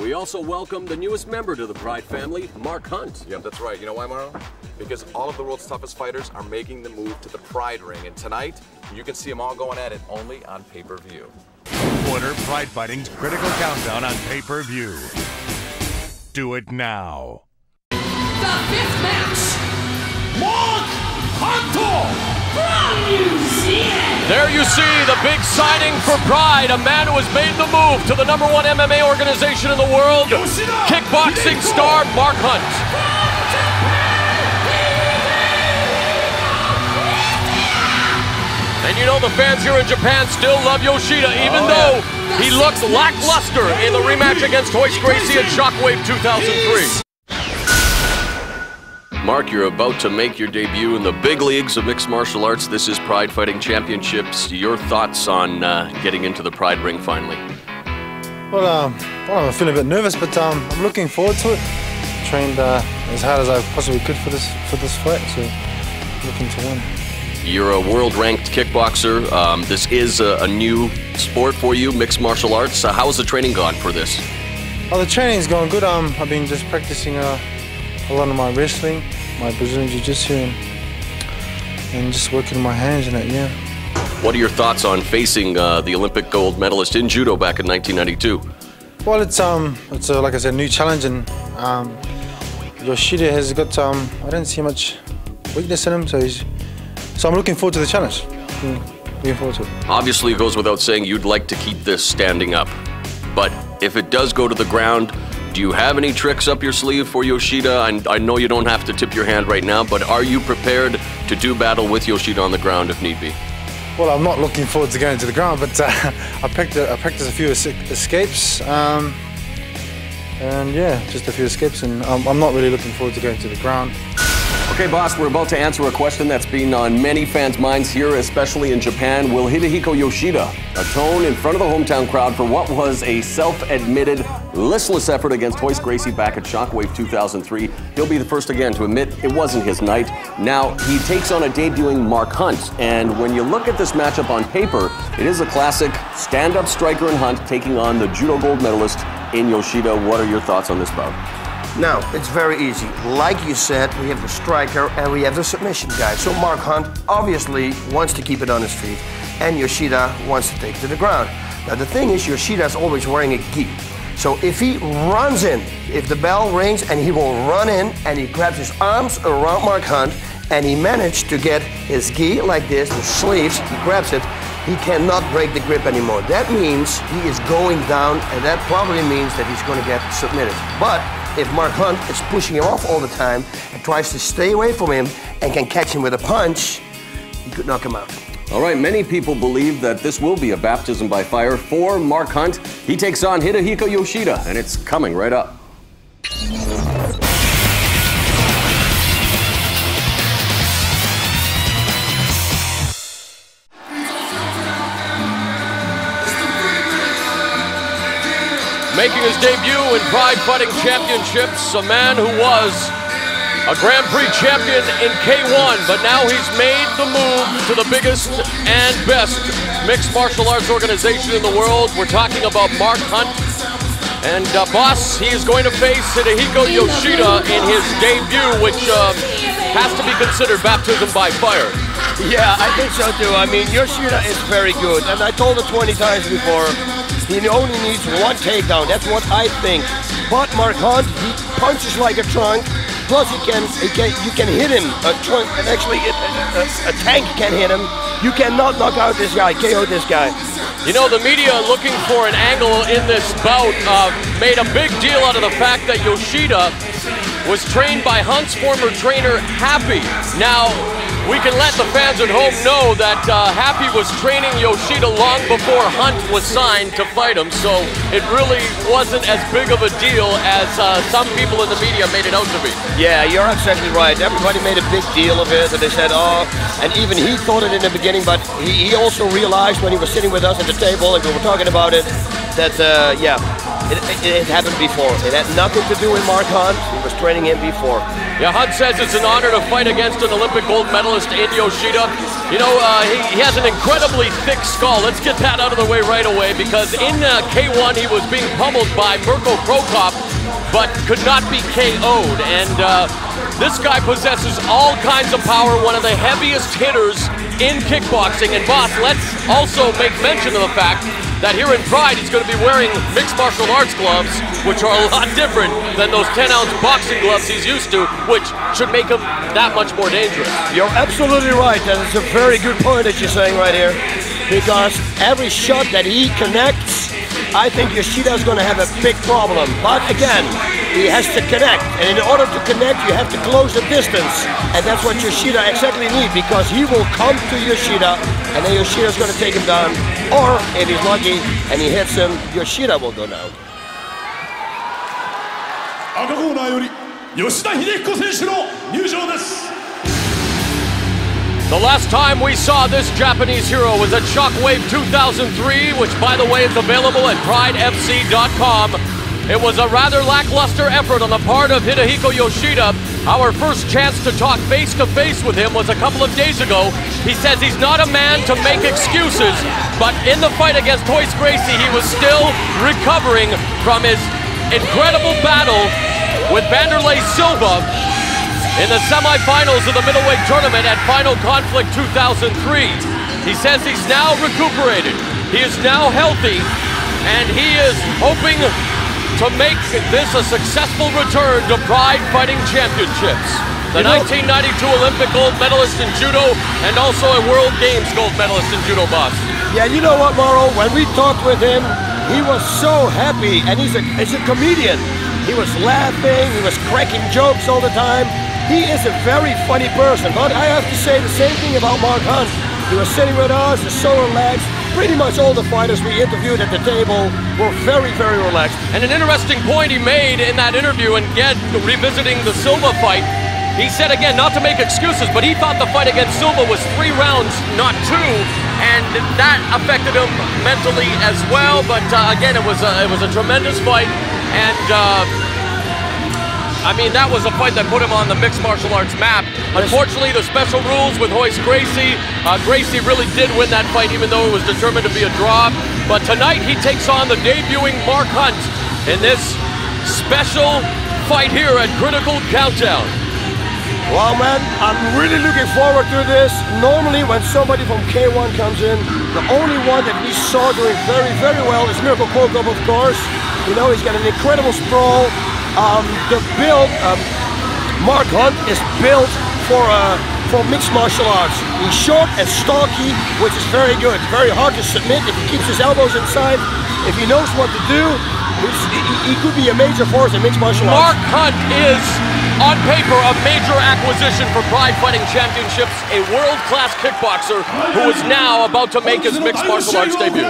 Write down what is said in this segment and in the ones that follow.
We also welcome the newest member to the Pride family, Mark Hunt. Yep, that's right. You know why, Mauro? Because all of the world's toughest fighters are making the move to the Pride ring. And tonight, you can see them all going at it only on pay-per-view. Order Pride Fighting's Critical Countdown on pay-per-view. Do it now. The fifth match, Mark Hunt from New Zealand. There you see the big signing for Pride, a man who has made the move to the #1 MMA organization in the world, Yoshida, kickboxing Hidehiko, star Mark Hunt. And you know the fans here in Japan still love Yoshida, even though he looked lackluster in the rematch against Royce Gracie at Shockwave 2003. Mark, you're about to make your debut in the big leagues of mixed martial arts. This is Pride Fighting Championships. Your thoughts on getting into the Pride ring finally? Well, I'm feeling a bit nervous, but I'm looking forward to it. Trained as hard as I possibly could for this fight, so looking to win. You're a world-ranked kickboxer. This is a new sport for you, mixed martial arts. How has the training gone for this? Oh, the training's going good. I've been just practicing a lot of my wrestling, my Brazilian Jiu-Jitsu, and just working my hands in it, yeah. What are your thoughts on facing the Olympic gold medalist in judo back in 1992? Well, it's like I said, a new challenge, and Yoshida has got I don't see much weakness in him, so I'm looking forward to the challenge. Looking forward to it. Obviously, it goes without saying you'd like to keep this standing up, but if it does go to the ground, do you have any tricks up your sleeve for Yoshida? I know you don't have to tip your hand right now, but are you prepared to do battle with Yoshida on the ground if need be? Well, I'm not looking forward to going to the ground, but I practiced a few escapes, and yeah, just a few escapes, and I'm not really looking forward to going to the ground. Okay, boss, we're about to answer a question that's been on many fans' minds here, especially in Japan. Will Hidehiko Yoshida atone in front of the hometown crowd for what was a self-admitted listless effort against Royce Gracie back at Shockwave 2003? He'll be the first again to admit it wasn't his night. Now, he takes on a debuting Mark Hunt, and when you look at this matchup on paper, it is a classic stand-up striker in Hunt taking on the judo gold medalist in Yoshida. What are your thoughts on this bout? Now, it's very easy. Like you said, we have the striker and we have the submission guy. So Mark Hunt obviously wants to keep it on his feet, and Yoshida wants to take it to the ground. Now, the thing is, Yoshida is always wearing a gi. So if he runs in, if the bell rings, and he will run in and he grabs his arms around Mark Hunt, and he managed to get his gi like this, the sleeves, he grabs it, he cannot break the grip anymore. That means he is going down, and that probably means that he's going to get submitted. But if Mark Hunt is pushing him off all the time and tries to stay away from him and can catch him with a punch, he could knock him out. All right, many people believe that this will be a baptism by fire for Mark Hunt. He takes on Hidehiko Yoshida, and it's coming right up. Making his debut in Pride Fighting Championships, a man who was a Grand Prix champion in K1, but now he's made the move to the biggest and best mixed martial arts organization in the world. We're talking about Mark Hunt. And boss, he is going to face Hidehiko Yoshida in his debut, which has to be considered baptism by fire. Yeah, I think so too. I mean, Yoshida is very good, and I told it 20 times before. He only needs one takedown. That's what I think. But Mark Hunt, he punches like a trunk. Plus, you can hit him. A trunk, and actually, a tank can hit him. You cannot knock out this guy, KO this guy. You know, the media looking for an angle in this bout made a big deal out of the fact that Yoshida was trained by Hunt's former trainer, Happy. Now, we can let the fans at home know that Happy was training Yoshida long before Hunt was signed to fight him, so it really wasn't as big of a deal as some people in the media made it out to be. Yeah, you're absolutely right. Everybody made a big deal of it, and they said, oh, and even he thought it in the beginning, but he also realized when he was sitting with us at the table and we were talking about it, that, yeah, it happened before. It had nothing to do with Mark Hunt. He was training him before. Yeah, Hunt says it's an honor to fight against an Olympic gold medalist in Yoshida. You know, he has an incredibly thick skull. Let's get that out of the way right away, because in K1 he was being pummeled by Mirko Krokop, but could not be KO'd. And this guy possesses all kinds of power, one of the heaviest hitters in kickboxing. And boss, let's also make mention of the fact that here in Pride, he's going to be wearing mixed martial arts gloves, which are a lot different than those 10-ounce boxing gloves he's used to, which should make him that much more dangerous. You're absolutely right, and it's a very good point that you're saying right here, because every shot that he connects, I think Yoshida's going to have a big problem. But again, he has to connect, and in order to connect, you have to close the distance, and that's what Yoshida exactly needs, because he will come to Yoshida, and then Yoshida's going to take him down, or if he's lucky and he hits him, Yoshida will go down. 赤コーナーより吉田秀彦選手の入場です。 The last time we saw this Japanese hero was at Shockwave 2003, which, by the way, is available at PrideFC.com. It was a rather lackluster effort on the part of Hidehiko Yoshida. Our first chance to talk face-to-face with him was a couple of days ago. He says he's not a man to make excuses, but in the fight against Royce Gracie, he was still recovering from his incredible battle with Vanderlei Silva in the semifinals of the middleweight tournament at Final Conflict 2003. He says he's now recuperated, he is now healthy, and he is hoping to make this a successful return to Pride Fighting Championships. The 1992 Olympic gold medalist in judo and also a World Games gold medalist in judo, boss. Yeah, you know what, Mauro? When we talked with him, he was so happy, and he's a comedian. He was laughing, he was cracking jokes all the time. He is a very funny person, but I have to say the same thing about Mark Hunt. He was sitting with us, he's so relaxed. Pretty much all the fighters we interviewed at the table were very, very relaxed. And an interesting point he made in that interview, and again, revisiting the Silva fight, he said, again, not to make excuses, but he thought the fight against Silva was 3 rounds, not 2, and that affected him mentally as well. But again, it was a tremendous fight, and I mean, that was a fight that put him on the mixed martial arts map. Unfortunately, the special rules with Royce Gracie, Gracie really did win that fight, even though it was determined to be a draw. But tonight, he takes on the debuting Mark Hunt in this special fight here at Critical Countdown. Well, man, I'm really looking forward to this. Normally, when somebody from K1 comes in, the only one that we saw doing very, very well is Mirko Krokop, of course. You know, he's got an incredible sprawl. The build, Mark Hunt is built for mixed martial arts. He's short and stocky, which is very good. Very hard to submit if he keeps his elbows inside. If he knows what to do, he could be a major force in mixed martial arts. Mark Hunt is, on paper, a major acquisition for Pride Fighting Championships, a world-class kickboxer who is now about to make his mixed martial arts debut.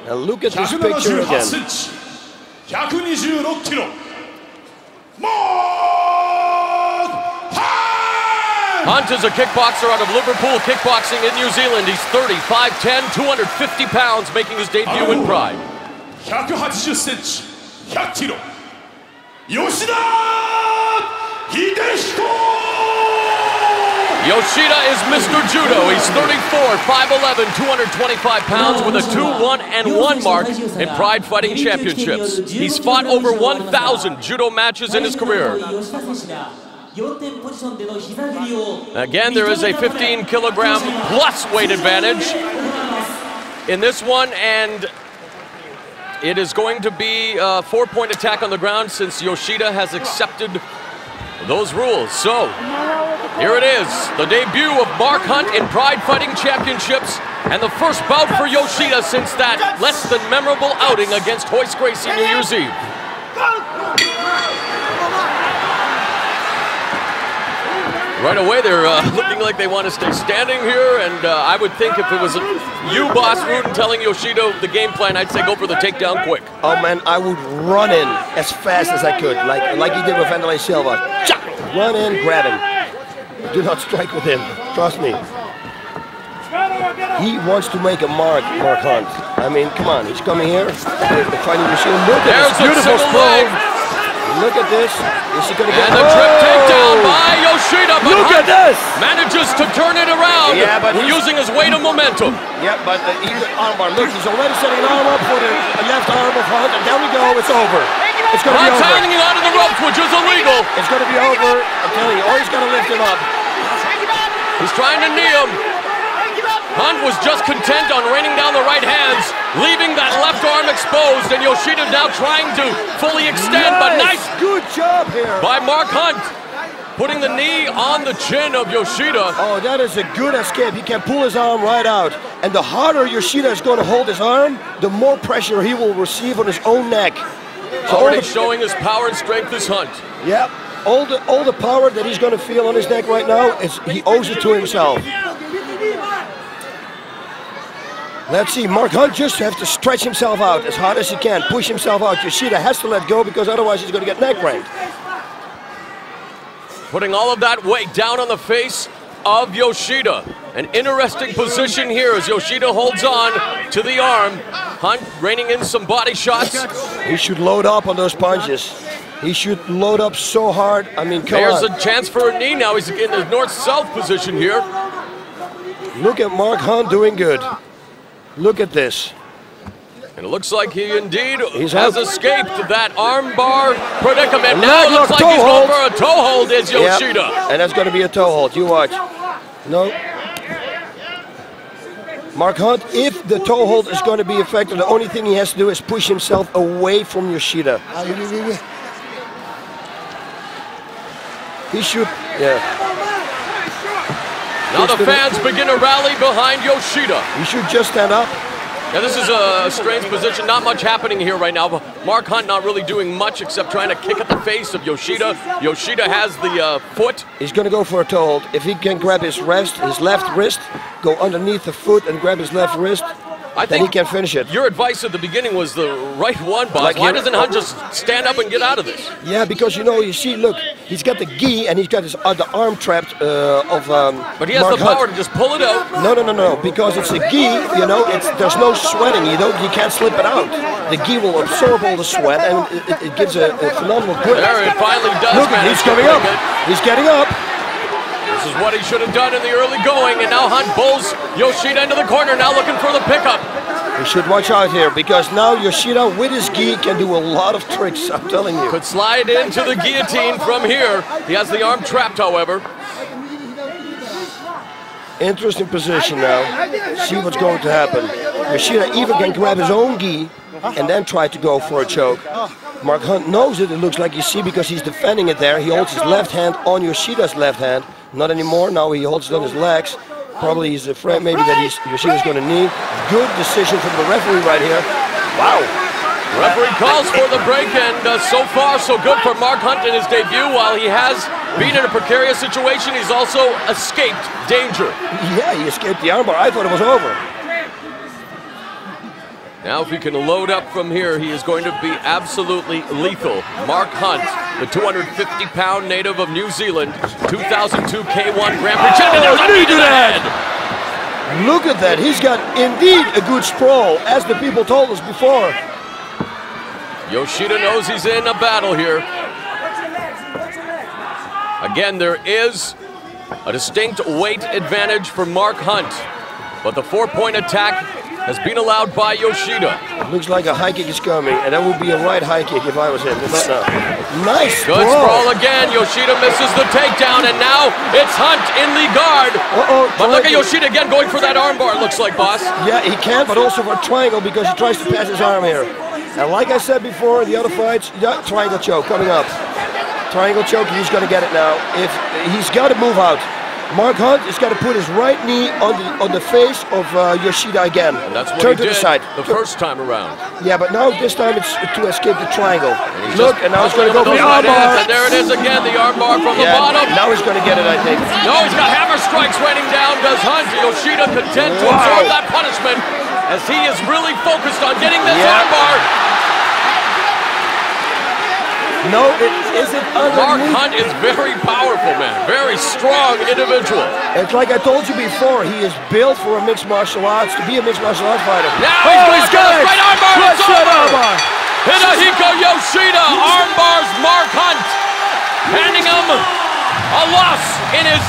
And look at this picture again. 126キロ Hunt is a kickboxer out of Liverpool Kickboxing in New Zealand. He's 30, 5'10", 250 pounds, making his debut in Pride. 180センチ、100キロ、吉田秀彦。 Yoshida is Mr. Judo. He's 34, 5'11", 225 pounds with a 2-1-1 mark in Pride Fighting Championships. He's fought over 1,000 judo matches in his career. Again, there is a 15-kilogram plus weight advantage in this one, and it is going to be a 4-point attack on the ground since Yoshida has accepted those rules. So, here it is, the debut of Mark Hunt in Pride Fighting Championships, and the first bout for Yoshida since that less than memorable outing against Royce Gracie New Year's Eve. Right away, they're looking like they want to stay standing here, and I would think if it was you, Boss Rudin, telling Yoshida the game plan, I'd say go for the takedown quick. Oh man, I would run in as fast as I could, like you did with Vanderlei Silva. Run in, grab him. Do not strike with him, trust me. He wants to make a mark, Mark Hunt. I mean, come on, he's coming here. The fighting machine. Look at this beautiful sprawl. Look at this. Is he gonna get? And the trip takedown by Yoshida, but Look Hunt at this. manages to turn it around. Yeah, but using his weight of momentum. Yeah, but he's armbar. Look, he's already setting an arm up for the left arm of Hunt, and there we go. It's over. It's gonna be Hunt's over. hanging onto the ropes, which is illegal. It's gonna be over. I'm telling you, or he's gonna lift him up. He's trying to knee him. Hunt was just content on raining down the right hands, leaving that left arm exposed, and Yoshida now trying to fully extend, but nice Good job here. by Mark Hunt, putting the knee on the chin of Yoshida. Oh, that is a good escape. He can pull his arm right out. And the harder Yoshida is going to hold his arm, the more pressure he will receive on his own neck. So Already showing his power and strength is Hunt. Yeah, all the power that he's going to feel on his neck right now, he owes it to himself. Let's see, Mark Hunt just has to stretch himself out as hard as he can, push himself out. Yoshida has to let go because otherwise he's going to get neck cramped. Putting all of that weight down on the face of Yoshida. An interesting position here as Yoshida holds on to the arm. Hunt raining in some body shots. He should load up on those punches. He should load up so hard. I mean, come There's on. a chance for a knee now. He's in the north-south position here. Look at Mark Hunt doing good. Look at this. And it looks like he indeed He's has out. escaped that armbar predicament. A Now it leg looks lock like he's toe going hold. for a toe hold, is Yep, Yoshida. and that's going to be a toe hold. You watch. No. Mark Hunt, if the toe hold is going to be effective, the only thing he has to do is push himself away from Yoshida. He should, yeah. Now the fans begin to rally behind Yoshida. He should just stand up. Now this is a strange position, not much happening here right now. But Mark Hunt not really doing much except trying to kick at the face of Yoshida. Yoshida has the foot. He's going to go for a toe hold. If he can grab his left wrist, go underneath the foot and grab his left wrist, I then think he can finish it. Your advice at the beginning was the right one, boss. Like Why here- doesn't Hunt just stand up and get out of this? Yeah, because you see, look, he's got the gi and he's got his the arm trapped of But he has Mark the Hunt. power to just pull it out. No, because it's a gi, there's no sweating, you can't slip it out. The gi will absorb all the sweat and it gives a phenomenal grip. There it finally does. Look, manage he's to coming bring up. it. He's getting up. This is what he should have done in the early going, and now Hunt pulls Yoshida into the corner, now looking for the pickup. You should watch out here because now Yoshida with his gi can do a lot of tricks, I'm telling you. Could slide into the guillotine from here. He has the arm trapped, however. Interesting position now. See what's going to happen. Yoshida even can grab his own gi and then try to go for a choke. Mark Hunt knows it looks like, you see, because he's defending it there. He holds his left hand on Yoshida's left hand. Not anymore, now he holds it on his legs. Probably he's afraid maybe that Yoshida's going to knee. Good decision from the referee right here. Wow. Referee calls for the break, and so far so good for Mark Hunt in his debut. While he has been in a precarious situation, he's also escaped danger. Yeah, he escaped the armbar. I thought it was over. Now if he can load up from here, he is going to be absolutely lethal. Mark Hunt, the 250-pound native of New Zealand, 2002 K1 Grand Prix champion. There's a knee to the head. Look at that. He's got indeed a good sprawl, as the people told us before. Yoshida knows he's in a battle here. Again, there is a distinct weight advantage for Mark Hunt, but the 4-point attack has been allowed by Yoshida. Looks like a high kick is coming, and that would be a right high kick if I was him. But not now. Nice Good sprawl again. Yoshida misses the takedown, and now it's Hunt in the guard. But look at Yoshida again going for that armbar, it looks like, boss. Yeah, he can, but also for a triangle because he tries to pass his arm here. And like I said before in the other fights, yeah, triangle choke coming up. Triangle choke, he's going to get it now. If he's got to move out. Mark Hunt has got to put his right knee on the face of Yoshida again. And that's what Turn he to did the side. the first time around. Yeah, but now this time it's to escape the triangle. And Look, and now he's going to go for the right armbar. and there it is again, the armbar from the bottom. Now he's going to get it, I think. No, he's got hammer strikes raining down. Does Hunt? Yoshida content to absorb that punishment as he is really focused on getting this armbar. No, it isn't Mark underneath. Hunt is very powerful, man. Very strong individual. It's like I told you before, he is built for a mixed martial arts, to be a mixed martial arts fighter. Now he's going for the straight armbar. It's over. Hidehiko Yoshida armbars Mark Hunt, handing him a loss in his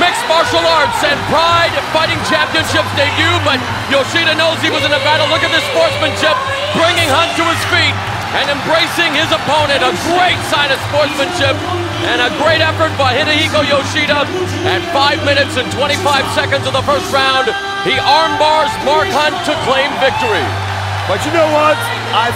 mixed martial arts and Pride Fighting Championships debut, but Yoshida knows he was in a battle. Look at this sportsmanship, bringing Hunt to his feet and embracing his opponent. A great sign of sportsmanship and a great effort by Hidehiko Yoshida. At 5 minutes and 25 seconds of the first round, he armbars Mark Hunt to claim victory. But you know what? I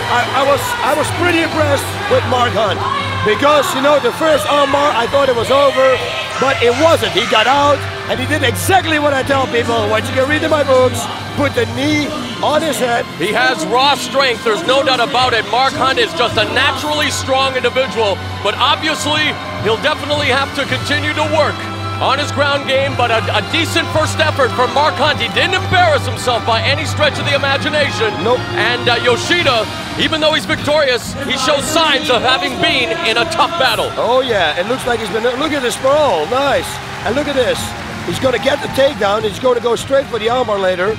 was pretty impressed with Mark Hunt. Because, you know, the first armbar, I thought it was over, but it wasn't. He got out, and he did exactly what I tell people. Once you can read in my books, put the knee on his head. He has raw strength, there's no doubt about it. Mark Hunt is just a naturally strong individual, but obviously, he'll definitely have to continue to work on his ground game, but a decent first effort from Mark Hunt. He didn't embarrass himself by any stretch of the imagination. Nope. And Yoshida, even though he's victorious, he shows signs of having been in a tough battle. Oh yeah, it looks like he's been, look at this sprawl, nice. And look at this, he's gonna get the takedown, he's gonna go straight for the armbar later.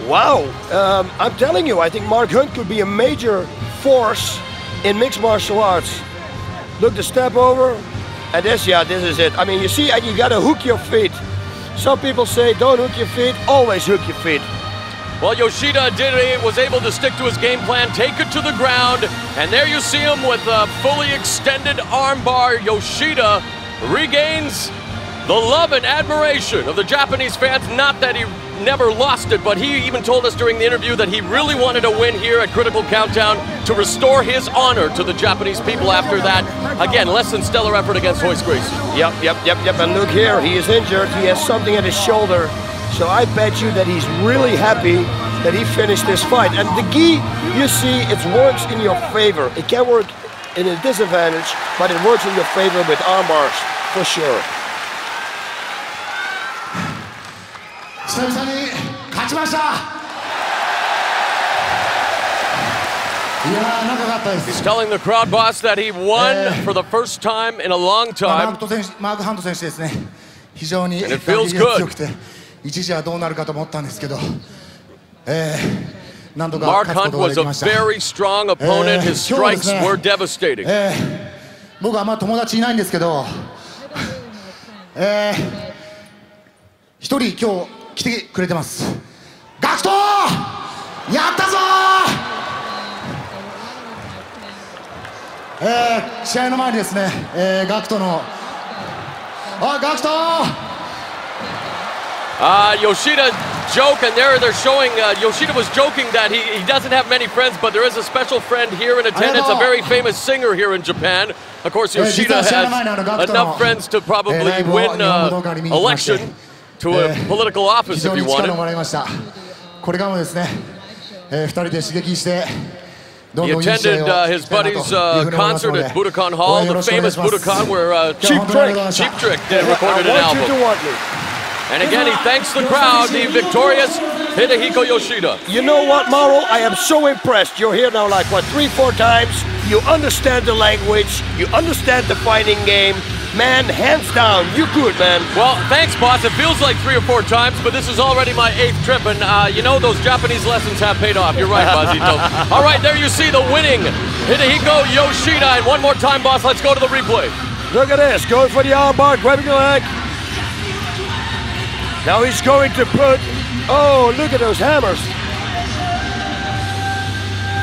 Wow, I'm telling you, I think Mark Hunt could be a major force in mixed martial arts. Look, the step over. And this is it. I mean, you see, you gotta hook your feet. Some people say, don't hook your feet, always hook your feet. Well, Yoshida was able to stick to his game plan, take it to the ground, and there you see him with a fully extended armbar. Yoshida regains the love and admiration of the Japanese fans. Not that he never lost it, but he even told us during the interview that he really wanted to win here at Critical Countdown to restore his honor to the Japanese people after that, again, less than stellar effort against Royce Gracie. Yep. And look here, he is injured. He has something at his shoulder. So I bet you that he's really happy that he finished this fight. And the gi, you see, it works in your favor. It can work in a disadvantage, but it works in your favor with armbars, for sure. 久々に勝ちました。いやー、長かったです。 He's telling the crowd boss that he won for the first time in a long time. マークハント選手ですね。非常に And it feels 強 good. くて、一時はどうなるかと思ったんですけど、何度か Mark 勝つこ Hunt とがで was き a ました。 very strong opponent. His strikes were devastating. 僕はあんま友達いないんですけど、一人今日来てくれてます。ガクトやったぞ試合の前にですね、ガクトのガクトYoshida joke, and they're showing Yoshida was joking that he doesn't have many friends, but there is a special friend here in attendance, a very famous singer here in Japan. Of course, Yoshida has enough friends to probably win election to a political office if you want it. これからもですね、2人で刺激して He attended his buddy's concert at Budokan Hall, the famous Budokan where Cheap Trick recorded an album. And again, he thanks the crowd, the victorious Hidehiko Yoshida. You know what, Mauro? I am so impressed. You're here now like, what, 3-4 times? You understand the language. You understand the fighting game. Man, hands down, you're good, man. Well, thanks, boss. It feels like 3 or 4 times, but this is already my 8th trip, and you know those Japanese lessons have paid off. You're right, Bozzito. All right, there you see the winning Hidehiko Yoshida. And one more time, boss, let's go to the replay. Look at this, going for the armbar, grabbing the leg. Now he's going to put, oh, look at those hammers.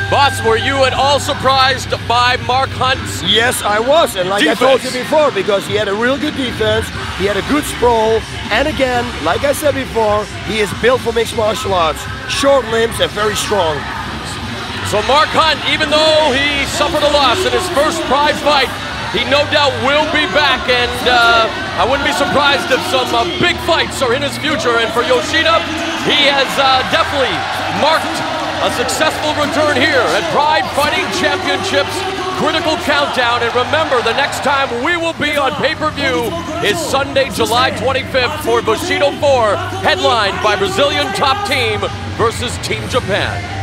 Boss, were you at all surprised by Mark Hunt's Yes, I was, and like defense? I told you before, because he had a real good defense, he had a good sprawl, and again, like I said before, he is built for mixed martial arts. Short limbs and very strong. So Mark Hunt, even though he suffered a loss in his first Pride fight, he no doubt will be back, and I wouldn't be surprised if some big fights are in his future. And for Yoshida, he has definitely marked a successful return here at Pride Fighting Championships Critical Countdown. And remember, the next time we will be on pay-per-view is Sunday, July 25th for Bushido 4, headlined by Brazilian Top Team versus Team Japan.